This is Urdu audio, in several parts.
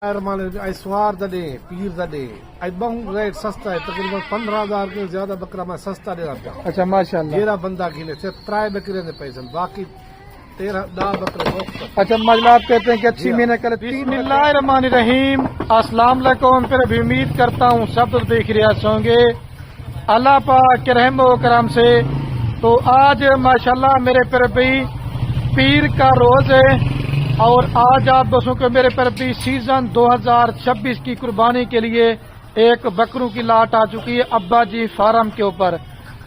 سوار دے پیر دے بہت ریٹ سستا ہے، تقریباً 15,000 کے زیادہ بکرا میں سستا دے رہا ہوں۔ اچھا ماشاء اللہ۔ میرا بندہ گیلے صرف 3 بکرے دے پیسے، باقی 13 بکرے وقت۔ اچھا مجلات کہتے ہیں کہ اچھی محنت کرے۔ بسم اللہ الرحمن الرحیم، السلام علیکم۔ پھر بھی امید کرتا ہوں سب دیکھ رہے ہوں گے اللہ پاک کے رحم و کرم سے۔ تو آج ماشاءاللہ میرے پر بھی پیر کا روز ہے، اور آج آپ دوستوں کو میرے پر بھی سیزن 2026 کی قربانی کے لیے ایک بکروں کی لاٹ آ چکی ہے ابا جی فارم کے اوپر،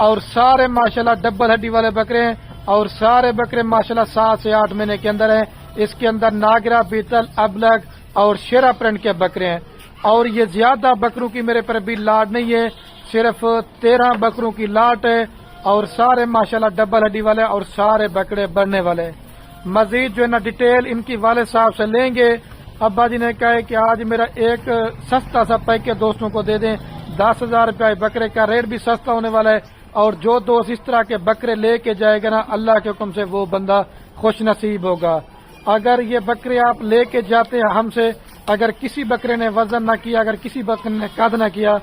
اور سارے ماشاءاللہ ڈبل ہڈی والے بکرے ہیں، اور سارے بکرے ماشاءاللہ 7 سے 8 مہینے کے اندر ہیں۔ اس کے اندر ناگرا، بیتل، ابلگ اور شیرا پرنٹ کے بکرے ہیں، اور یہ زیادہ بکروں کی میرے پر بھی لاٹ نہیں ہے، صرف 13 بکروں کی لاٹ ہے، اور سارے ماشاءاللہ ڈبل ہڈی والے اور سارے بکرے بڑھنے والے۔ مزید جو ہے نا ڈیٹیل ان کی والد صاحب سے لیں گے۔ ابا جی نے کہا ہے کہ آج میرا ایک سستا سا پیکج دوستوں کو دے دیں، 10,000 روپے بکرے کا ریٹ بھی سستا ہونے والا ہے، اور جو دوست اس طرح کے بکرے لے کے جائے گا نا اللہ کے حکم سے وہ بندہ خوش نصیب ہوگا۔ اگر یہ بکرے آپ لے کے جاتے ہیں ہم سے، اگر کسی بکرے نے وزن نہ کیا، اگر کسی بکرے نے قد نہ کیا،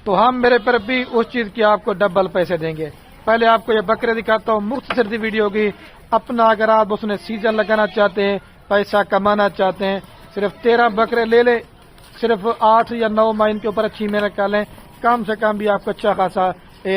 تو ہم میرے پر بھی اس چیز کی آپ کو ڈبل پیسے دیں گے۔ پہلے آپ کو یہ بکرے دکھاتا ہوں، مختصر سی ویڈیو کی۔ اپنا اگر آپ اس نے سیزن لگانا چاہتے ہیں، پیسہ کمانا چاہتے ہیں، صرف 13 بکرے لے لیں، صرف 8 یا 9 ماہ ان کے اوپر اچھی محنت کر لیں، کم سے کم بھی آپ کو اچھا خاصا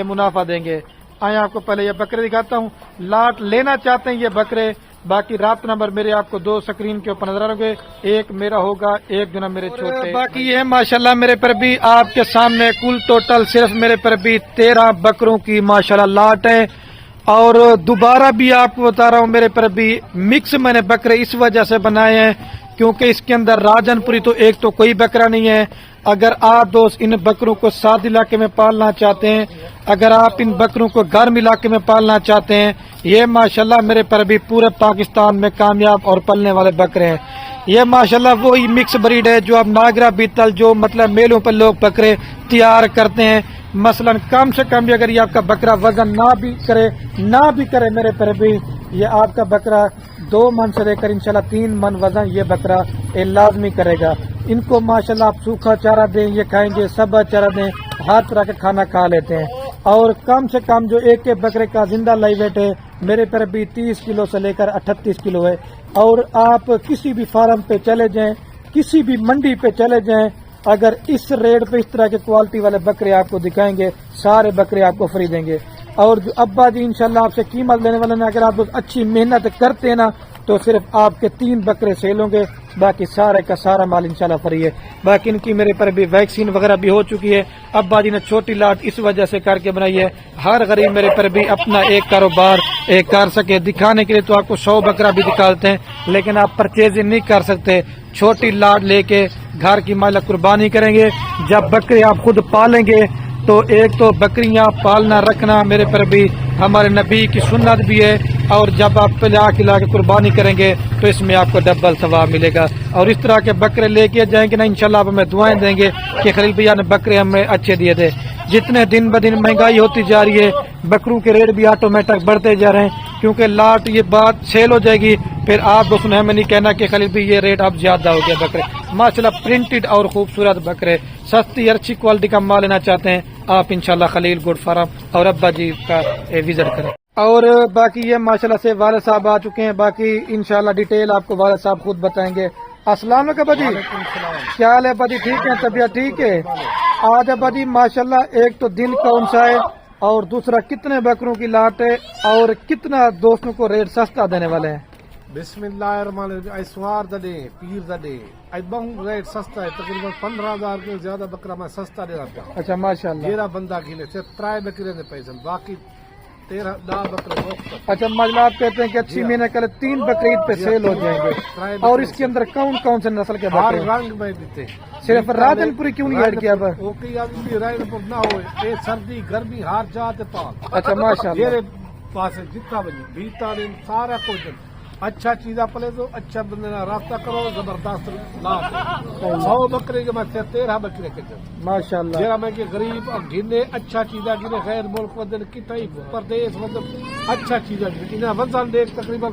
منافع دیں گے۔ آئیں آپ کو پہلے یہ بکرے دکھاتا ہوں، لاٹ لینا چاہتے ہیں یہ بکرے، باقی رابط نمبر میرے آپ کو 2 سکرین کے اوپر نظر آ گے، ایک میرا ہوگا، ایک جو نا میرے چھوٹے۔ باقی یہ ماشاءاللہ میرے پر بھی آپ کے سامنے کل ٹوٹل صرف میرے پر بھی 13 بکروں کی ماشاءاللہ لاٹ ہے، اور دوبارہ بھی آپ کو بتا رہا ہوں میرے پر بھی مکس میں نے بکرے اس وجہ سے بنائے ہیں کیونکہ اس کے اندر راجن پوری تو ایک تو کوئی بکرا نہیں ہے۔ اگر آپ دوست ان بکروں کو سادھ علاقے میں پالنا چاہتے ہیں، اگر آپ ان بکروں کو گرم علاقے میں پالنا چاہتے ہیں، یہ ماشاءاللہ میرے پر بھی پورے پاکستان میں کامیاب اور پلنے والے بکرے ہیں۔ یہ ماشاءاللہ وہی مکس بریڈ ہے جو اب ناگرا، بیتل، جو مطلب میلوں پر لوگ بکرے تیار کرتے ہیں۔ مثلا کم سے کم بھی اگر یہ آپ کا بکرا وزن نہ بھی کرے میرے پر بھی یہ آپ کا بکرا 2 من سے لے کر انشاءاللہ 3 من وزن یہ بکرا لازمی کرے گا۔ ان کو ماشاءاللہ آپ سوکھا چارہ دیں، یہ کھائیں گے، سبا چارہ دیں، ہر طرح کا کھانا کھا لیتے ہیں۔ اور کم سے کم جو ایک بکرے کا زندہ لائی ویٹ ہے میرے پر بھی 30 کلو سے لے کر 38 کلو ہے۔ اور آپ کسی بھی فارم پہ چلے جائیں، کسی بھی منڈی پہ چلے جائیں، اگر اس ریٹ پہ اس طرح کے کوالٹی والے بکرے آپ کو دکھائیں گے، سارے بکرے آپ کو فری دیں گے۔ اور جو ابا جی انشاءاللہ آپ سے قیمت لینے والے نے اگر آپ اچھی محنت کرتے ہیں نا تو صرف آپ کے 3 بکرے سیل ہوں گے، باقی سارے کا سارا مال انشاءاللہ فری ہے۔ باقی ان کی میرے پر بھی ویکسین وغیرہ بھی ہو چکی ہے۔ ابا جی نے چھوٹی لاٹ اس وجہ سے کر کے بنائی ہے، ہر غریب میرے پر بھی اپنا ایک کاروبار کر سکے۔ دکھانے کے لیے تو آپ کو 100 بکرا بھی دکھاتے ہیں، لیکن آپ پرچیزنگ نہیں کر سکتے۔ چھوٹی لاٹ لے کے گھر کی مالا قربانی کریں گے۔ جب بکرے آپ خود پالیں گے تو ایک تو بکریاں پالنا رکھنا میرے پر بھی ہمارے نبی کی سنت بھی ہے، اور جب آپ پلا کھلا کے قربانی کریں گے تو اس میں آپ کو ڈبل ثواب ملے گا۔ اور اس طرح کے بکرے لے کے جائیں گے نا انشاءاللہ آپ ہمیں دعائیں دیں گے کہ خلیل بھیا نے بکرے ہمیں اچھے دیے تھے۔ جتنے دن بدن مہنگائی ہوتی جا رہی ہے، بکروں کے ریٹ بھی آٹومیٹک بڑھتے جا رہے ہیں، کیونکہ لاٹ یہ بات سیل ہو جائے گی، پھر آپ دوستوں نے ہمیں نہیں کہنا کہ خلیل بھی یہ ریٹ اب زیادہ ہو گیا۔ بکرے ماشاءاللہ پرنٹڈ اور خوبصورت بکرے، سستی اچھی کوالٹی کا مال لینا چاہتے ہیں آپ انشاءاللہ خلیل گوڈ فارم اور ابا جی کا وزٹ کریں۔ اور باقی یہ ماشاءاللہ سے والد صاحب آ چکے ہیں، باقی انشاءاللہ ڈیٹیل آپ کو والد صاحب خود بتائیں گے۔ السلام علیکم ابا جی، کیا حال ہے ابا جی؟ ٹھیک ہے، طبیعت ٹھیک ہے؟ آج ابا جی ماشاءاللہ ایک تو دن کون سا ہے، اور دوسرا کتنے بکروں کی لاٹ ہے، اور کتنا دوستوں کو ریٹ سستا دینے والے ہیں؟ بسم اللہ الرحمن الرحیم۔ سوار دے پیر دے بہت ریٹ سستا ہے، تقریباً 15,000 کے زیادہ بکرا میں سستا دے رہا ہوں۔ اچھا ماشاء اللہ۔ میرا بندہ گیلے صرف 3 بکرے دے پیسے، باقی 13 بکرے وقت۔ اچھا مجلات کہتے ہیں کہ اچھی محنت کرے 3 بکرے عید پہ سیل ہو جائیں گے۔ اور اس کے اندر کون سے نسل کے ہر بکرے؟ رنگ میں دیتے، صرف راجن پوری کیوں نہیں ایڈ کیا؟ نہ ہو سردی گرمی ہر جاتے پال۔ اچھا ماشاء اللہ۔ میرے پاس جتنا بجے بیتا دن سارا کچھ اچھا چیزاں پلے تو اچھا بندے نہ رابطہ کرو، زبردست لاٹ 100 بکرے کے میں 13 بکرے کے ماشاء اللہ۔ جرا میں کہ غریب گھنے اچھا چیزاں گنے غیر ملک ودن کتائی پردیس مطلب اچھا چیزاں گنے انہیں وزن دیکھ تقریباً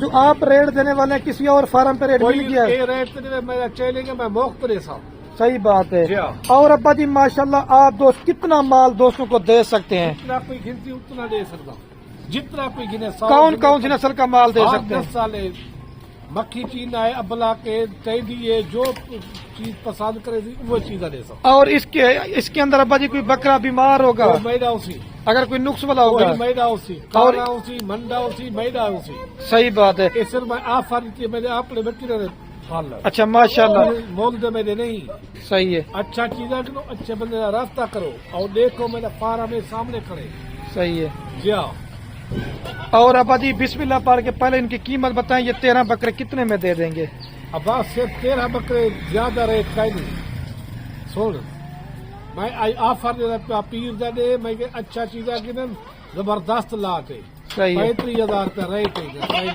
جو آپ ریٹ دینے والے ہیں کسی اور فارم پہ ریٹ کوئی مل گیا ہے؟ یہ ریٹ نہیں میرا چلیں گے میں مختلف صاحب صحیح بات ہے۔ جی ہاں۔ اور ابا جی ماشاءاللہ آپ دوست کتنا مال دوستوں کو دے سکتے ہیں؟ جتنا کوئی گنتی اتنا دے سکتا ہوں، جتنا کوئی گنے کون کون سی نسل کا مال دے سکتے 10 ہیں؟ سال ہے، مکھی چینا ہے، ابلا کے ٹیڈی ہے، جو چیز پسند کرے گی وہ چیزیں دے سکتا اور اس کے اندر ابا جی کوئی بکرا بیمار ہوگا، ہوں میدا اسی اگر کوئی نقص والا ہوگا؟ وہی میدا اسی کھانا اسی منڈا اسی میدا اسی صحیح بات ہے۔ یہ صرف میں آفر کی میں نے اپنے بچے نے پال لیا اچھا ماشاءاللہ مول دے میرے نہیں صحیح ہے اچھا چیزیں کرو، اچھے بندے کا راستہ کرو اور دیکھو میرا فارم ہے سامنے کھڑے صحیح ہے۔ جی ہاں۔ اور ابا جی بسم اللہ پڑھ کے پہلے ان کی قیمت بتائیں، یہ 13 بکرے کتنے میں دے دیں گے؟ اب صرف 13 بکرے زیادہ ریٹ کا نہیں سن میں آفر دے رہا پیر دے میں کہ اچھا چیزیں کی زبردست لاتے صحیح ہے۔ 35,000 روپے ریٹ ہے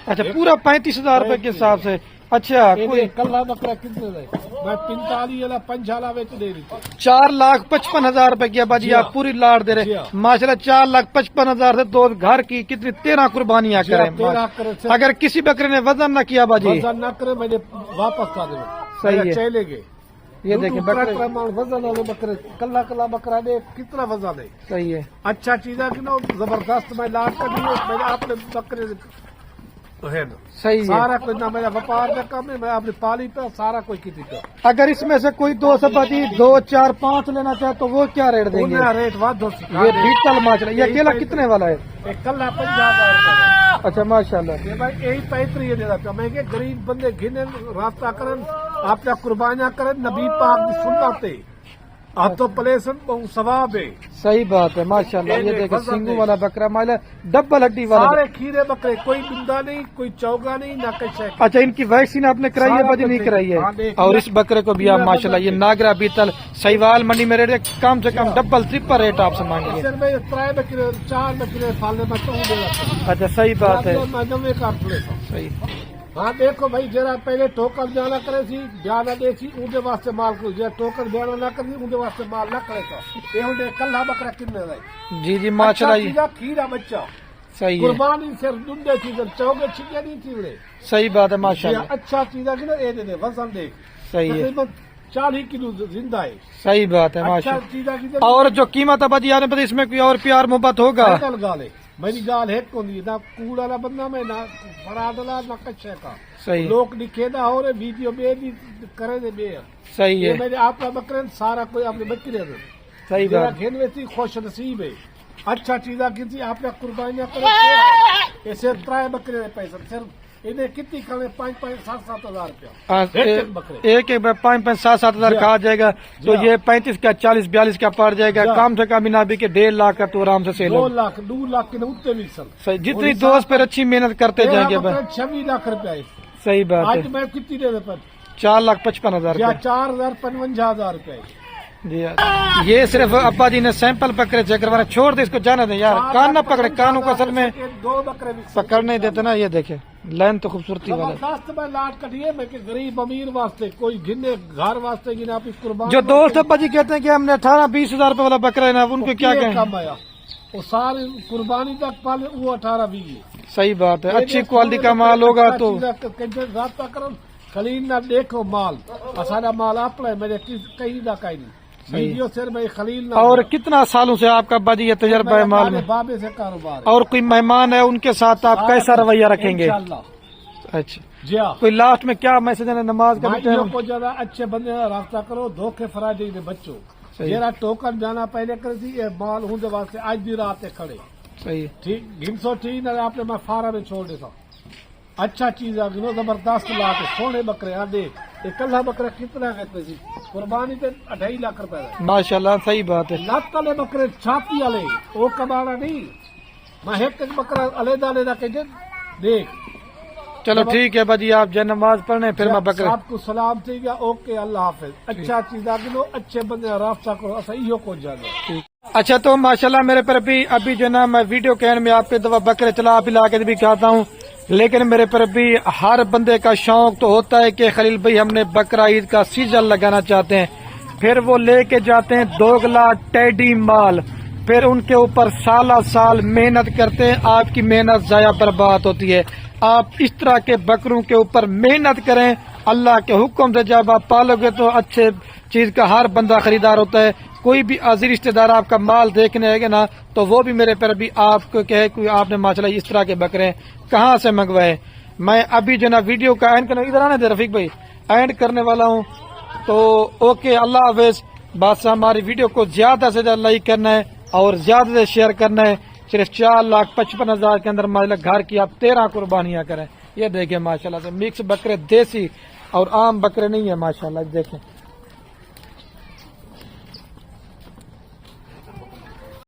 اچھا پورا 35,000 روپے کے حساب سے۔ اچھا کوئی کلہ بکرا کتنے دے میں 45 والا 50 وچ دے رہی تھی 4,55,000 روپے کی ابا جی جی ہاں۔ آپ پوری لاٹ دے جی رہے ہاں۔ ماشاءاللہ 4,55,000 سے دو گھر کی کتنی 13 قربانیاں جی ہاں، کریں 13 کرے سے اگر کسی بکرے نے وزن نہ کیا ابا جی وزن نہ کرے میں نے واپس کر دے صحیح ہے۔ چلے گے یہ دیکھیں بکرے وزن والے بکرے کلہ بکرا دے کتنا وزن ہے صحیح ہے اچھا چیزیں کہ نا زبردست میں لاٹ کر دی میں نے اپنے بکرے ہے نا صحیح ہے۔ سارا کوئی نہ میرا وپار کا کام ہے میں اپنی پالی پہ سارا کوئی کسی پہ اگر اس میں سے کوئی دو ابا جی 2 4 5 لینا چاہے تو وہ کیا ریٹ دیں گے؟ انہیں ریٹ واد یہ بیٹل ماشاءاللہ یہ اکیلا کتنے والا ہے؟ کلہ 50,000 روپے اچھا ماشاءاللہ یہ بھائی یہی 35 دے رہا میں کہ غریب بندے گھنے رابطہ کرن اپنا قربانیاں کرن نبی پاک کی سنت ہے اب تو پلیسن بہت ثواب ہے صحیح بات ہے ماشاءاللہ۔ یہ دیکھیں وزن سنگو ہے۔ والا بکرا مالا ڈبل ہڈی والا۔ سارے کھیرے بکرے کوئی بندہ نہیں کوئی چوگا نہیں نہ کچھ ہے اچھا ان کی ویکسین آپ نے کرائی ہے بجے نہیں کرائی ہے؟ اور اس بکرے کو بھی آپ ماشاءاللہ یہ ناگرا بیتل سہیوال منڈی میں ریٹ کم سے کم ڈبل ٹرپل ریٹ آپ سے مانگیں گے۔ صرف میں 3 بکرے 4 بکرے پالنے میں تو ہوں دے رہا اچھا صحیح بات ہے میں نوے کار پڑے تھا صحیح۔ ہاں دیکھو بھائی جرا پہلے ٹوکن جانا کرے سی بیانہ دے سی اندے واسطے مال کو جرا ٹوکن بیانہ نہ کرے اندے واسطے مال نہ کرے تھا یہ ہونڈے کلہ بکرا کنے رہے جی جی ماشاءاللہ یہ چیزا کھیرا بچہ صحیح ہے قربانی صرف دندے چیزیں چوگے چھکے نہیں تھی رہے صحیح بات ہے ماشاءاللہ اچھا چیزیں کہ نا اے دے وزن دے صحیح ہے تقریباً 40 کلو زندہ ہے صحیح بات ہے اچھا ماشاءاللہ۔ چیزیں کہ اور جو قیمت ابا جی آپ نے بتائی اس میں کوئی اور پیار محبت ہوگا؟ گال ہے میری گال ہے کون نہ کوڑ والا بندہ میں نہ فراد والا نہ کچھ ہے کا صحیح لوگ لکھے نہ ہو رہے ویڈیو بے بھی کرے دے بے صحیح یہ ہے میرے آپ کا بکرے سارا کوئی اپنے بچے دے دے صحیح میرا بات گھن ویسی خوش نصیب ہے اچھا چیزیں کی آپ نے قربانیاں کرے یہ صرف 3 بکرے دے پیسے صرف انہیں کتنی کھانے 5,000-7,000 روپیہ ایک بکرے ایک 5,000-7,000 کہا جائے گا تو یہ 35 کا 40-42 کا پڑ جائے گا کم سے کم نہ بھی کہ 1.5 لاکھ کا تو آرام سے سیل 2 ہو لاکھ 2 لاکھ کے اتنے بھی سن جتنی دوست پھر اچھی محنت کرتے جائیں گے 26 لاکھ روپیہ ہے صحیح بات آج ہے میں کتنی دے پر 4,55,000 یا روپے 4,55,000 روپے جی یہ صرف ابا جی نے سیمپل پکڑے چیک کروانا چھوڑ دے اس کو جانا دیں یار کان نہ پکڑے کانوں کو اصل میں 2 بکرے بھی پکڑ نہیں دیتے نا یہ دیکھیں لائن تو خوبصورتی والا ہے۔ زبردست میں لاٹ کٹیے میں کہ غریب امیر واسطے کوئی گھنے گھر واسطے گھنے آپ اس قربان جو دوست ابا جی کہتے ہیں کہ ہم نے 18-20 ہزار روپے والا بکرا ہے نا ان کو کیا کہیں؟ کم آیا وہ ساری قربانی تک پالے وہ 18-20 صحیح بات ہے اچھی کوالٹی کا مال ہوگا تو رابطہ کرو خلیل نہ دیکھو مال سارا مال اپنا ہے میرے کہیں نہ کہیں نہیں ویڈیو سے میں خلیل نہ اور کتنا سالوں سے آپ کا ابا جی یہ تجربہ ہے مال میں بابے سے کاروبار ہے اور کوئی مہمان ہے ان کے ساتھ آپ کیسا رویہ رکھیں گے؟ انشاءاللہ اچھا جی ہاں کوئی لاسٹ میں کیا میسج ہے نماز کا بھائیوں کو زیادہ اچھے بندے کا رابطہ کرو دھوکے فراڈی دے بچوں جرا ٹوکن جانا پہلے کر دی یہ مال ہوں واسطے آج بھی رات کھڑے صحیح ٹھیک 303 آپ نے میں فارا میں چھوڑ دیتا اچھا چیز ہے گنو زبردست لاتے سونے بکرے آ دے یہ کلہ بکرا کتنا کہتے سی قربانی تے 2.5 لاکھ روپے ہے ماشاءاللہ صحیح بات ہے لت والے بکرے چھاتی والے وہ کمانا نہیں میں ایک بکرا علیحدہ علیحدہ کہ دیکھ چلو ٹھیک ہے بجی آپ جب نماز پڑھنے پھر میں بکرے آپ کو سلام ٹھیک ہے اوکے اللہ حافظ اچھا چیز آ گنو اچھے بندے رابطہ کرو صحیح کو جانا اچھا تو ماشاءاللہ میرے پر ابھی جو نا میں ویڈیو کہنے میں آپ کے دفعہ بکرے چلا پلا کے بھی کہتا ہوں لیکن میرے پر بھی ہر بندے کا شوق تو ہوتا ہے کہ خلیل بھائی ہم نے بکرا عید کا سیزن لگانا چاہتے ہیں پھر وہ لے کے جاتے ہیں دوگلا ٹیڈی مال پھر ان کے اوپر سالہ سال محنت کرتے ہیں، آپ کی محنت ضائع برباد ہوتی ہے۔ آپ اس طرح کے بکروں کے اوپر محنت کریں، اللہ کے حکم سے جب آپ پالو گے تو اچھے چیز کا ہر بندہ خریدار ہوتا ہے۔ کوئی بھی عزیز رشتہ دار آپ کا مال دیکھنے آئے گا نا تو وہ بھی میرے پر بھی آپ کو کہے کہ آپ نے ماشاءاللہ اس طرح کے بکرے کہاں سے منگوائے۔ میں ابھی جو نا ویڈیو کا اینڈ کرنا، ادھر آنے دے رفیق بھائی، اینڈ کرنے والا ہوں، تو اوکے اللہ حافظ۔ بس ہماری ویڈیو کو زیادہ سے زیادہ لائک کرنا ہے اور زیادہ سے شیئر کرنا ہے۔ صرف 4,55,000 کے اندر ماشاءاللہ گھر کی آپ 13 قربانیاں کریں۔ یہ دیکھیں ماشاءاللہ سے مکس بکرے، دیسی اور عام بکرے نہیں ہیں ماشاءاللہ، دیکھیں۔